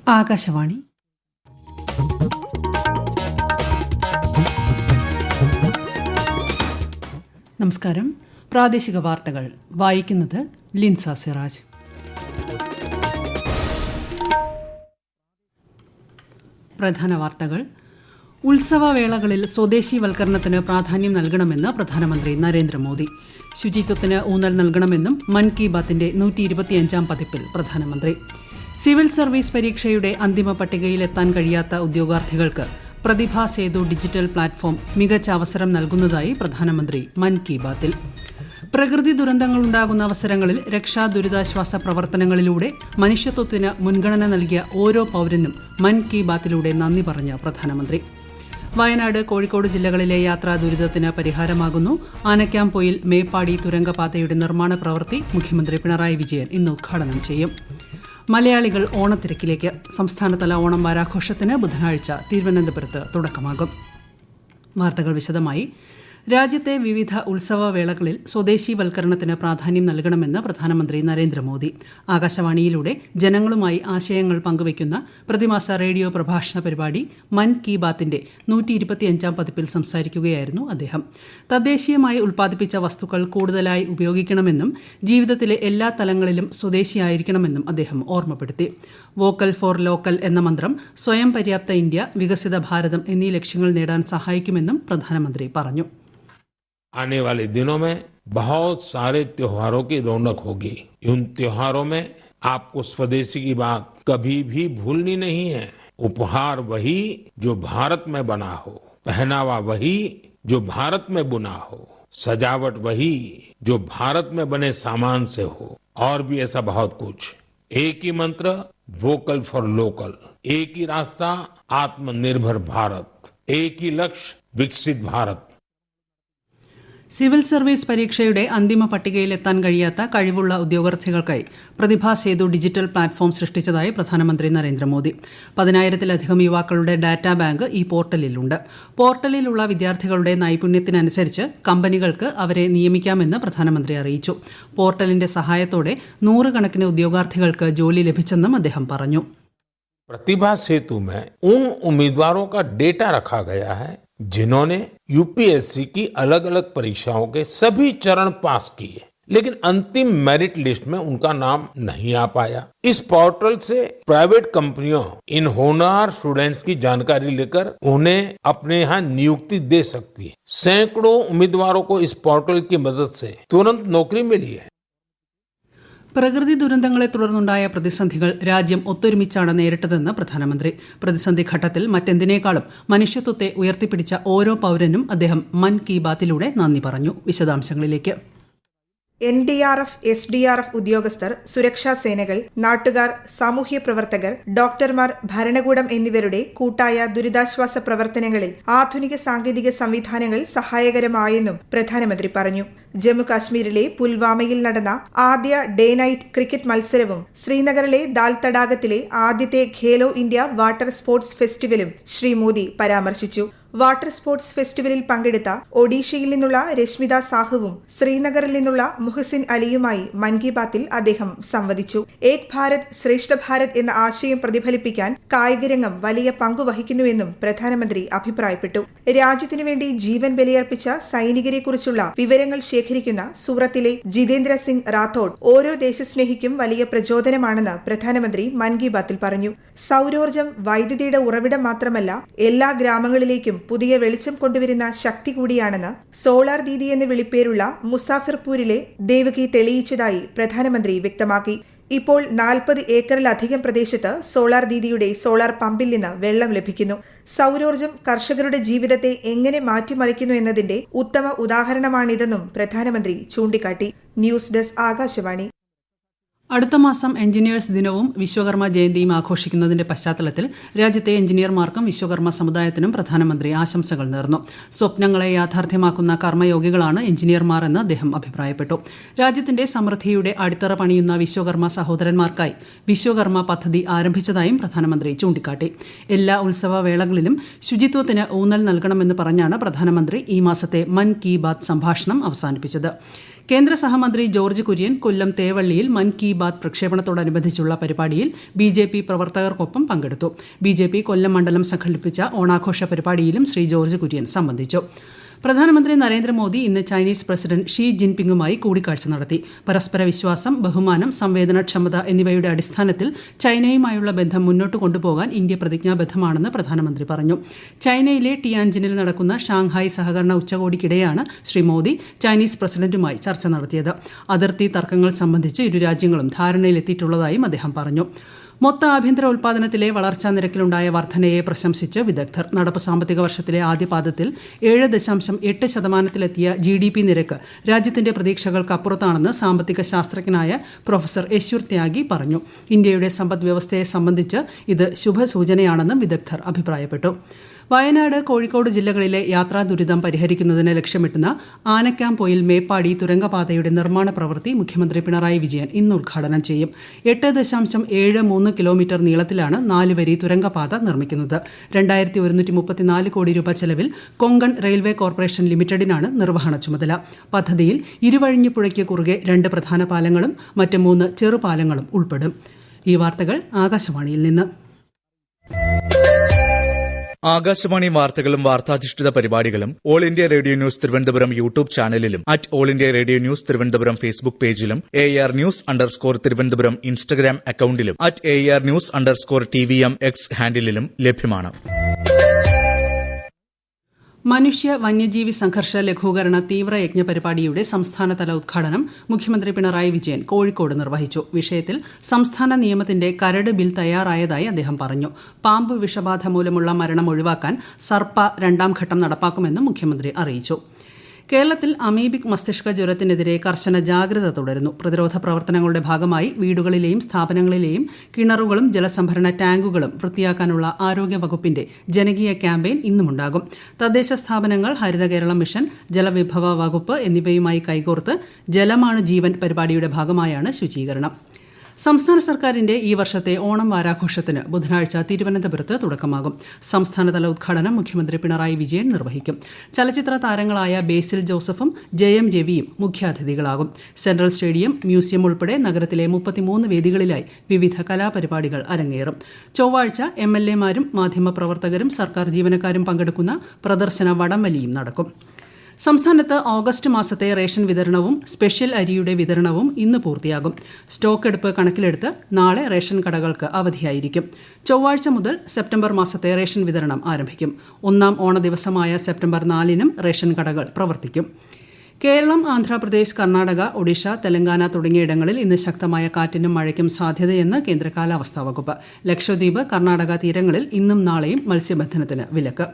ആകാശവാണി. നമസ്കാരം. പ്രാദേശിക വാർത്തകൾ വായിക്കുന്നത് ലിൻസ സിറാജ്. പ്രധാന വാർത്തകൾ. ഉത്സവവേളകളിൽ സ്വദേശീവൽക്കരണത്തിന് പ്രാധാന്യം നൽകണമെന്ന് പ്രധാനമന്ത്രി നരേന്ദ്രമോദി. ശുചിത്വത്തിന് ഊന്നൽ നൽകണമെന്നും മൻ കി ബാത്തിന്റെ 125-ാം പതിപ്പിൽ പ്രധാനമന്ത്രി. സിവിൽ സർവീസ് പരീക്ഷയുടെ അന്തിമ പട്ടികയിലെത്താൻ കഴിയാത്ത ഉദ്യോഗാർത്ഥികൾക്ക് പ്രതിഭാ സേതു ഡിജിറ്റൽ പ്ലാറ്റ്ഫോം മികച്ച അവസരം നൽകുന്നതായി പ്രധാനമന്ത്രി മൻ കി ബാത്തിൽ. പ്രകൃതി ദുരന്തങ്ങളുണ്ടാകുന്ന അവസരങ്ങളിൽ രക്ഷാ ദുരിതാശ്വാസ പ്രവർത്തനങ്ങളിലൂടെ മനുഷ്യത്വത്തിന് മുൻഗണന നൽകിയ ഓരോ പൌരനും മൻ കി ബാത്തിലൂടെ നന്ദി പറഞ്ഞ പ്രധാനമന്ത്രി. വയനാട്, കോഴിക്കോട് ജില്ലകളിലെ യാത്രാ ദുരിതത്തിന് പരിഹാരമാകുന്നു. ആനക്കാംപൊയിൽ മേപ്പാടി തുരങ്കപാതയുടെ നിർമ്മാണ പ്രവൃത്തി മുഖ്യമന്ത്രി പിണറായി വിജയൻ ഇന്ന് ഉദ്ഘാടനം ചെയ്യും. മലയാളികൾ ഓണത്തിരക്കിലേക്ക്. സംസ്ഥാനതല ഓണം വാരാഘോഷത്തിന് ബുധനാഴ്ച തിരുവനന്തപുരത്ത് തുടക്കമാകും. വാർത്തകൾ വിശദമായി. രാജ്യത്തെ വിവിധ ഉത്സവവേളകളിൽ സ്വദേശീവൽക്കരണത്തിന് പ്രാധാന്യം നൽകണമെന്ന് പ്രധാനമന്ത്രി നരേന്ദ്രമോദി. ആകാശവാണിയിലൂടെ ജനങ്ങളുമായി ആശയങ്ങൾ പങ്കുവയ്ക്കുന്ന പ്രതിമാസ റേഡിയോ പ്രഭാഷണ പരിപാടി മൻ കി ബാത്തിന്റെ 125-ാം പതിപ്പിൽ സംസാരിക്കുകയായിരുന്നു അദ്ദേഹം. തദ്ദേശീയമായി ഉൽപ്പാദിപ്പിച്ച വസ്തുക്കൾ കൂടുതലായി ഉപയോഗിക്കണമെന്നും ജീവിതത്തിലെ എല്ലാ തലങ്ങളിലും സ്വദേശിയായിരിക്കണമെന്നും അദ്ദേഹം ഓർമ്മപ്പെടുത്തി. വോക്കൽ ഫോർ ലോക്കൽ എന്ന മന്ത്രം സ്വയം പര്യാപ്ത ഇന്ത്യ, വികസിത ഭാരതം എന്നീ ലക്ഷ്യങ്ങൾ നേടാൻ സഹായിക്കുമെന്നും പ്രധാനമന്ത്രി പറഞ്ഞു. आने वाले दिनों में बहुत सारे त्योहारों की रौनक होगी. उन त्योहारों में आपको स्वदेशी की बात कभी भी भूलनी नहीं है. उपहार वही जो भारत में बना हो, पहनावा वही जो भारत में बुना हो, सजावट वही जो भारत में बने सामान से हो, और भी ऐसा बहुत कुछ. एक ही मंत्र, वोकल फॉर लोकल. एक ही रास्ता, आत्मनिर्भर भारत. एक ही लक्ष्य, विकसित भारत. സിവിൽ സർവീസ് പരീക്ഷയുടെ അന്തിമ പട്ടികയിലെത്താൻ കഴിയാത്ത കഴിവുള്ള ഉദ്യോഗാർത്ഥികൾക്കായി പ്രതിഭാ സേതു ഡിജിറ്റൽ പ്ലാറ്റ്ഫോം സൃഷ്ടിച്ചതായി പ്രധാനമന്ത്രി നരേന്ദ്രമോദി. 10,000-ലധികം യുവാക്കളുടെ ഡാറ്റാ ബാങ്ക് ഈ പോർട്ടലിലുണ്ട്. പോർട്ടലിലുള്ള വിദ്യാർത്ഥികളുടെ നൈപുണ്യത്തിനനുസരിച്ച് കമ്പനികൾക്ക് അവരെ നിയമിക്കാമെന്ന് പ്രധാനമന്ത്രി അറിയിച്ചു. പോർട്ടലിന്റെ സഹായത്തോടെ 100 കണക്കിന് ഉദ്യോഗാർത്ഥികൾക്ക് ജോലി ലഭിച്ചെന്നും അദ്ദേഹം പറഞ്ഞു. प्रतिभा सेतु में उन उम्मीदवारों का डेटा रखा गया है जिन्होंने यूपीएससी की अलग अलग परीक्षाओं के सभी चरण पास किए, लेकिन अंतिम मेरिट लिस्ट में उनका नाम नहीं आ पाया. इस पोर्टल से प्राइवेट कंपनियों इन होनहार स्टूडेंट्स की जानकारी लेकर उन्हें अपने यहाँ नियुक्ति दे सकती है. सैकड़ों उम्मीदवारों को इस पोर्टल की मदद से तुरंत नौकरी मिली है. പ്രകൃതി ദുരന്തങ്ങളെ തുടർന്നുണ്ടായ പ്രതിസന്ധികൾ രാജ്യം ഒത്തൊരുമിച്ചാണ് നേരിട്ടതെന്ന് പ്രധാനമന്ത്രി. പ്രതിസന്ധി ഘട്ടത്തിൽ മറ്റെന്തിനേക്കാളും മനുഷ്യത്വത്തെ ഉയർത്തിപ്പിടിച്ച ഓരോ പൌരനും അദ്ദേഹം മൻ കി ബാത്തിലൂടെ നന്ദി പറഞ്ഞു. വിശദാംശങ്ങളിലേക്ക്. NDRF, SDRF ഉദ്യോഗസ്ഥർ, സുരക്ഷാ സേനകൾ, നാട്ടുകാർ, സാമൂഹ്യ പ്രവർത്തകർ, ഡോക്ടർമാർ, ഭരണകൂടം എന്നിവരുടെ കൂട്ടായ ദുരിതാശ്വാസ പ്രവർത്തനങ്ങളിൽ ആധുനിക സാങ്കേതിക സംവിധാനങ്ങൾ സഹായകരമായെന്നും പ്രധാനമന്ത്രി പറഞ്ഞു. ജമ്മു കാശ്മീരിലെ പുൽവാമയിൽ നടന്ന ആദ്യ ഡേ നൈറ്റ് ക്രിക്കറ്റ് മത്സരവും ശ്രീനഗറിലെ ദാൽ തടാകത്തിലെ ആദ്യത്തെ ഖേലോ ഇന്ത്യ വാട്ടർ സ്പോർട്സ് ഫെസ്റ്റിവലും ശ്രീ മോദി പരാമർശിച്ചു. വാട്ടർ സ്പോർട്സ് ഫെസ്റ്റിവലിൽ പങ്കെടുത്ത ഒഡീഷയിൽ നിന്നുള്ള രശ്മിത സാഹുവും ശ്രീനഗറിൽ നിന്നുള്ള മുഹസിൻ അലിയുമായി മൻ കി ബാത്തിൽ അദ്ദേഹം സംവദിച്ചു. ഏക് ഭാരത് ശ്രേഷ്ഠ ഭാരത് എന്ന ആശയം പ്രതിഫലിപ്പിക്കാൻ കായികരംഗം വലിയ പങ്കുവഹിക്കുന്നുവെന്നും പ്രധാനമന്ത്രി അഭിപ്രായപ്പെട്ടു. രാജ്യത്തിനുവേണ്ടി ജീവൻ ബലിയർപ്പിച്ച സൈനികരെക്കുറിച്ചുള്ള വിവരങ്ങൾ ശേഖരിക്കുന്ന സൂറത്തിലെ ജിതേന്ദ്ര സിംഗ് റാത്തോഡ് ഓരോ ദേശസ്നേഹിക്കും വലിയ പ്രചോദനമാണെന്ന് പ്രധാനമന്ത്രി മൻ കി ബാത്തിൽ പറഞ്ഞു. സൌരോർജ്ജം വൈദ്യുതിയുടെ ഉറവിടം മാത്രമല്ല, എല്ലാ ഗ്രാമങ്ങളിലേക്കും പുതിയ വെളിച്ചം കൊണ്ടുവരുന്ന ശക്തി കൂടിയാണെന്ന് സോളാർ ദീദി എന്ന് വിളിപ്പേരുള്ള മുസാഫിർപൂരിലെ ദേവകി തെളിയിച്ചതായി പ്രധാനമന്ത്രി വ്യക്തമാക്കി. ഇപ്പോൾ 40 ഏക്കറിലധികം പ്രദേശത്ത് സോളാർ ദീദിയുടെ സോളാർ പമ്പിൽ നിന്ന് വെള്ളം ലഭിക്കുന്നു. സൌരോർജ്ജം കർഷകരുടെ ജീവിതത്തെ എങ്ങനെ മാറ്റിമറിക്കുന്നു എന്നതിന്റെ ഉത്തമ ഉദാഹരണമാണിതെന്നും പ്രധാനമന്ത്രി ചൂണ്ടിക്കാട്ടി. News desk, Akashvani. അടുത്ത മാസം എഞ്ചിനീയേഴ്സ് ദിനവും വിശ്വകർമ്മ ജയന്തിയും ആഘോഷിക്കുന്നതിന്റെ പശ്ചാത്തലത്തിൽ രാജ്യത്തെ എഞ്ചിനീയർമാർക്കും വിശ്വകർമ്മ സമുദായത്തിനും പ്രധാനമന്ത്രി ആശംസകൾ നേർന്നു. സ്വപ്നങ്ങളെ യാഥാർത്ഥ്യമാക്കുന്ന കർമ്മയോഗികളാണ് എഞ്ചിനീയർമാർ എന്ന് അദ്ദേഹം അഭിപ്രായപ്പെട്ടു. രാജ്യത്തിന്റെ സമൃദ്ധിയുടെ അടിത്തറ പണിയുന്ന വിശ്വകർമ്മ സഹോദരന്മാർക്കായി വിശ്വകർമ്മ പദ്ധതി ആരംഭിച്ചതായും പ്രധാനമന്ത്രി ചൂണ്ടിക്കാട്ടി. എല്ലാ ഉത്സവവേളകളിലും ശുചിത്വത്തിന് ഊന്നൽ നൽകണമെന്ന് പറഞ്ഞാണ് പ്രധാനമന്ത്രി ഈ മാസത്തെ മൻ കി ബാത്ത് സംഭാഷണം അവസാനിപ്പിച്ചത്. കേന്ദ്ര സഹമന്ത്രി ജോർജ് കുര്യൻ കൊല്ലം തേവള്ളിയിൽ മൻ കി ബാത് പ്രക്ഷേപണത്തോടനുബന്ധിച്ചുള്ള പരിപാടിയിൽ ബിജെപി പ്രവർത്തകർക്കൊപ്പം പങ്കെടുത്തു. ബിജെപി കൊല്ലം മണ്ഡലം സംഘടിപ്പിച്ച ഓണാഘോഷ പരിപാടിയിലും ശ്രീ ജോർജ് കുര്യൻ സംബന്ധിച്ചു. പ്രധാനമന്ത്രി നരേന്ദ്രമോദി ഇന്ന് ചൈനീസ് പ്രസിഡന്റ് ഷീ ജിൻപിങ്ങുമായി കൂടിക്കാഴ്ച നടത്തി. പരസ്പര വിശ്വാസം, ബഹുമാനം, സംവേദനക്ഷമത എന്നിവയുടെ അടിസ്ഥാനത്തിൽ ചൈനയുമായുള്ള ബന്ധം മുന്നോട്ട് കൊണ്ടുപോകാൻ ഇന്ത്യ പ്രതിജ്ഞാബദ്ധമാണെന്ന് പ്രധാനമന്ത്രി പറഞ്ഞു. ചൈനയിലെ ടിയാൻജിനിൽ നടക്കുന്ന ഷാങ്ഹായ് സഹകരണ ഉച്ചകോടിക്കിടെയാണ് ശ്രീ മോദി ചൈനീസ് പ്രസിഡന്റുമായി ചർച്ച നടത്തിയത്. അതിർത്തി തർക്കങ്ങൾ സംബന്ധിച്ച് ഇരു രാജ്യങ്ങളും ധാരണയിലെത്തിയിട്ടുള്ളതായും അദ്ദേഹം പറഞ്ഞു. മൊത്ത ആഭ്യന്തര ഉൽപ്പാദനത്തിലെ വളർച്ചാ നിരക്കിലുണ്ടായ വർധനയെ പ്രശംസിച്ച് വിദഗ്ധർ. നടപ്പ് സാമ്പത്തിക വർഷത്തിലെ ആദ്യപാദത്തിൽ 7.8%-ലെത്തിയ GDP നിരക്ക് രാജ്യത്തിന്റെ പ്രതീക്ഷകൾക്കപ്പുറത്താണെന്ന് സാമ്പത്തിക ശാസ്ത്രജ്ഞനായ പ്രൊഫസർ യശ്വർ ത്യാഗി പറഞ്ഞു. ഇന്ത്യയുടെ സമ്പദ് വ്യവസ്ഥയെ സംബന്ധിച്ച് ഇത് ശുഭസൂചനയാണെന്നും വിദഗ്ധർ അഭിപ്രായപ്പെട്ടു. വയനാട്, കോഴിക്കോട് ജില്ലകളിലെ യാത്രാ ദുരിതം പരിഹരിക്കുന്നതിന് ലക്ഷ്യമിട്ടുന്ന ആനക്കാംപൊയിൽ മേപ്പാടി തുരങ്കപാതയുടെ നിർമ്മാണ പ്രവൃത്തി മുഖ്യമന്ത്രി പിണറായി വിജയൻ ഇന്ന് ഉദ്ഘാടനം ചെയ്യും. 8.73 കിലോമീറ്റർ നീളത്തിലാണ് 4 വരി തുരങ്കപാത നിർമ്മിക്കുന്നത്. 2134 കോടി രൂപ ചെലവിൽ കൊങ്കൺ റെയിൽവേ കോർപ്പറേഷൻ ലിമിറ്റഡിനാണ് നിർവഹണ ചുമതല. പദ്ധതിയിൽ ഇരുവഴിഞ്ഞിപ്പുഴയ്ക്ക് കുറുകെ 2 പ്രധാന പാലങ്ങളും മറ്റ് 3 ചെറുപാലങ്ങളും ഉൾപ്പെടും. ഈ വാർത്തകൾ ആകാശവാണിയിൽ നിന്ന്. ആകാശവാണി വാർത്തകളും വാർത്താധിഷ്ഠിത പരിപാടികളും All India Radio News Thiruvananthapuram YouTube ചാനലിലും All India Radio News Thiruvananthapuram Facebook പേജിലും AR News_ തിരുവനന്തപുരം ഇൻസ്റ്റഗ്രാം അക്കൌണ്ടിലും AR News_TVM X ഹാൻഡിലും ലഭ്യമാണ്. മനുഷ്യ വന്യജീവി സംഘർഷ ലഘൂകരണ തീവ്രയജ്ഞ പരിപാടിയുടെ സംസ്ഥാനതല ഉദ്ഘാടനം മുഖ്യമന്ത്രി പിണറായി വിജയൻ കോഴിക്കോട് നിർവഹിച്ചു. വിഷയത്തിൽ സംസ്ഥാന നിയമത്തിന്റെ കരട് ബിൽ തയ്യാറായതായി അദ്ദേഹം പറഞ്ഞു. പാമ്പ് വിഷബാധ മൂലമുള്ള മരണം ഒഴിവാക്കാൻ സർപ്പ 2ാം ഘട്ടം നടപ്പാക്കുമെന്നും മുഖ്യമന്ത്രി അറിയിച്ചു. കേരളത്തിൽ അമീബിക് മസ്തിഷ്ക ജ്വരത്തിനെതിരെ കർശന ജാഗ്രത തുടരുന്നു. പ്രതിരോധ പ്രവർത്തനങ്ങളുടെ ഭാഗമായി വീടുകളിലെയും സ്ഥാപനങ്ങളിലെയും കിണറുകളും ജലസംഭരണ ടാങ്കുകളും വൃത്തിയാക്കാനുള്ള ആരോഗ്യവകുപ്പിന്റെ ജനകീയ ക്യാമ്പയിൻ ഇന്നുമുണ്ടാകും. തദ്ദേശ സ്ഥാപനങ്ങൾ, ഹരിത കേരളം മിഷൻ, ജലവിഭവ വകുപ്പ് എന്നിവയുമായി കൈകോർത്ത് ജലമാണ് ജീവൻ പരിപാടിയുടെ ഭാഗമായാണ് ശുചീകരണം. സംസ്ഥാന സർക്കാരിന്റെ ഈ വർഷത്തെ ഓണം വാരാഘോഷത്തിന് ബുധനാഴ്ച തിരുവനന്തപുരത്ത് തുടക്കമാകും. സംസ്ഥാനതല ഉദ്ഘാടനം മുഖ്യമന്ത്രി പിണറായി വിജയൻ നിർവഹിക്കും. ചലച്ചിത്ര താരങ്ങളായ ബേസിൽ ജോസഫും ജയം രവിയും മുഖ്യാതിഥികളാകും. സെൻട്രൽ സ്റ്റേഡിയം, മ്യൂസിയം ഉൾപ്പെടെ നഗരത്തിലെ 33 വേദികളിലായി വിവിധ കലാപരിപാടികൾ അരങ്ങേറും. ചൊവ്വാഴ്ച MLA-മാരും മാധ്യമപ്രവർത്തകരും സർക്കാർ ജീവനക്കാരും പങ്കെടുക്കുന്ന പ്രദർശന വടംവലിയും നടക്കും. സംസ്ഥാനത്ത് ഓഗസ്റ്റ് മാസത്തെ റേഷൻ വിതരണവും സ്പെഷ്യൽ അരിയുടെ വിതരണവും ഇന്ന് പൂർത്തിയാകും. സ്റ്റോക്ക് എടുപ്പ് കണക്കിലെടുത്ത് നാളെ റേഷൻ കടകൾക്ക് അവധിയായിരിക്കും. ചൊവ്വാഴ്ച മുതൽ സെപ്റ്റംബർ മാസത്തെ റേഷൻ വിതരണം ആരംഭിക്കും. 1ാം ഓണ ദിവസമായ സെപ്റ്റംബർ 4-നും റേഷൻ കടകൾ പ്രവർത്തിക്കും. കേരളം, ആന്ധ്രാപ്രദേശ്, കർണാടക, ഒഡീഷ, തെലങ്കാന തുടങ്ങിയിടങ്ങളിൽ ഇന്ന് ശക്തമായ കാറ്റിനും മഴയ്ക്കും സാധ്യതയെന്ന് കേന്ദ്ര കാലാവസ്ഥാ വകുപ്പ്. ലക്ഷദ്വീപ്, കർണാടക തീരങ്ങളിൽ ഇന്നും നാളെയും മത്സ്യബന്ധനത്തിന് വിലക്ക്.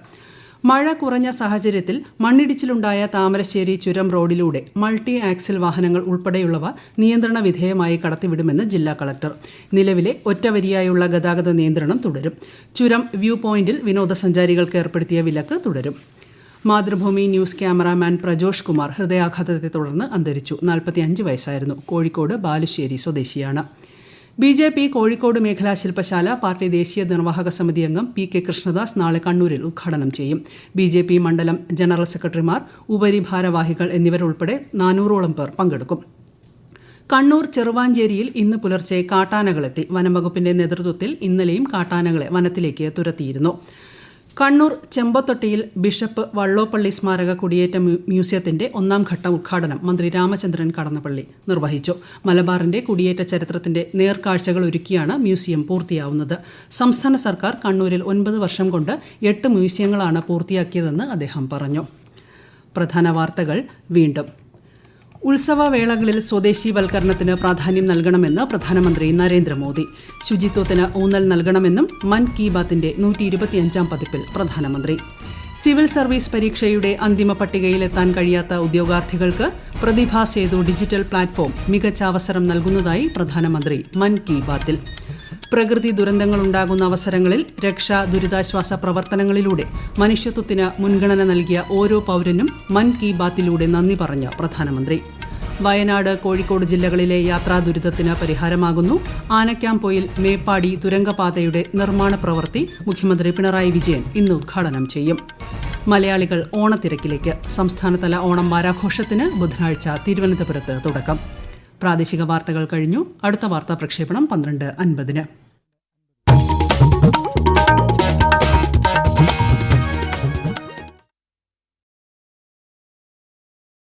മഴ കുറഞ്ഞ സാഹചര്യത്തിൽ മണ്ണിടിച്ചിലുണ്ടായ താമരശ്ശേരി ചുരം റോഡിലൂടെ മൾട്ടി ആക്സിൽ വാഹനങ്ങൾ ഉൾപ്പെടെയുള്ളവ നിയന്ത്രണ വിധേയമായി കടത്തിവിടുമെന്ന് ജില്ലാ കളക്ടർ. നിലവിലെ ഒറ്റവരിയായുള്ള ഗതാഗത നിയന്ത്രണം തുടരും. ചുരം വ്യൂ പോയിന്റിൽ വിനോദസഞ്ചാരികൾക്ക് ഏർപ്പെടുത്തിയ വിലക്ക് തുടരും. മാതൃഭൂമി ന്യൂസ് ക്യാമറാമാൻ പ്രജോഷ് കുമാർ ഹൃദയാഘാതത്തെ തുടർന്ന് അന്തരിച്ചു. 45 വയസ്സായിരുന്നു. കോഴിക്കോട് ബാലുശ്ശേരി സ്വദേശിയാണ്. BJP കോഴിക്കോട് മേഖലാ ശില്പശാല പാർട്ടി ദേശീയ നിർവാഹക സമിതി അംഗം PK കൃഷ്ണദാസ് നാളെ കണ്ണൂരിൽ ഉദ്ഘാടനം ചെയ്യും. BJP മണ്ഡലം ജനറൽ സെക്രട്ടറിമാർ, ഉപരിഭാരവാഹികൾ എന്നിവരുൾപ്പെടെ 400ഓളം പേർ പങ്കെടുക്കും. കണ്ണൂർ ചെറുവാഞ്ചേരിയിൽ ഇന്ന് പുലർച്ചെ കാട്ടാനകളെത്തി. വനംവകുപ്പിന്റെ നേതൃത്വത്തിൽ ഇന്നലെയും കാട്ടാനകളെ വനത്തിലേക്ക് തുരത്തിയിരുന്നു. കണ്ണൂർ ചെമ്പത്തൊട്ടിയിൽ ബിഷപ്പ് വള്ളോപ്പള്ളി സ്മാരക കുടിയേറ്റ മ്യൂസിയത്തിന്റെ 1ാം ഘട്ട ഉദ്ഘാടനം മന്ത്രി രാമചന്ദ്രൻ കടന്നപ്പള്ളി നിർവഹിച്ചു. മലബാറിന്റെ കുടിയേറ്റ ചരിത്രത്തിന്റെ നേർക്കാഴ്ചകൾ ഒരുക്കിയാണ് മ്യൂസിയം പൂർത്തിയാവുന്നത്. സംസ്ഥാന സർക്കാർ കണ്ണൂരിൽ 9 വർഷം കൊണ്ട് 8 മ്യൂസിയങ്ങളാണ് പൂർത്തിയാക്കിയതെന്ന് അദ്ദേഹം പറഞ്ഞു. പ്രധാന വാർത്തകൾ വീണ്ടും. ഉത്സവവേളകളിൽ സ്വദേശീവൽക്കരണത്തിന് പ്രാധാന്യം നൽകണമെന്ന് പ്രധാനമന്ത്രി നരേന്ദ്രമോദി. ശുചിത്വത്തിന് ഊന്നൽ നൽകണമെന്നും മൻ കി ബാത്തിന്റെ 125ാം പതിപ്പിൽ പ്രധാനമന്ത്രി. സിവിൽ സർവീസ് പരീക്ഷയുടെ അന്തിമ പട്ടികയിലെത്താൻ കഴിയാത്ത ഉദ്യോഗാർത്ഥികൾക്ക് പ്രതിഭാ സേതു ഡിജിറ്റൽ പ്ലാറ്റ്ഫോം മികച്ച അവസരം നൽകുന്നതായി പ്രധാനമന്ത്രി മൻ കി ബാത്തിൽ. പ്രകൃതി ദുരന്തങ്ങളുണ്ടാകുന്ന അവസരങ്ങളിൽ രക്ഷാ ദുരിതാശ്വാസ പ്രവർത്തനങ്ങളിലൂടെ മനുഷ്യത്വത്തിന് മുൻഗണന നൽകിയ ഓരോ പൌരനും മൻ കി ബാത്തിലൂടെ നന്ദി പറഞ്ഞ പ്രധാനമന്ത്രി. വയനാട്, കോഴിക്കോട് ജില്ലകളിലെ യാത്രാ ദുരിതത്തിന് പരിഹാരമാകുന്നു. ആനക്കാംപൊയിൽ മേപ്പാടി തുരങ്കപാതയുടെ നിർമ്മാണ പ്രവൃത്തി മുഖ്യമന്ത്രി പിണറായി വിജയൻ ഇന്ന് ഉദ്ഘാടനം ചെയ്യും. മലയാളികൾ ഓണത്തിരക്കിലേക്ക്. സംസ്ഥാനതല ഓണം വാരാഘോഷത്തിന് ബുധനാഴ്ച തിരുവനന്തപുരത്ത് തുടക്കം. പ്രാദേശിക വാർത്തകൾ കഴിഞ്ഞു. അടുത്ത വാർത്താ പ്രക്ഷേപണം 12:50.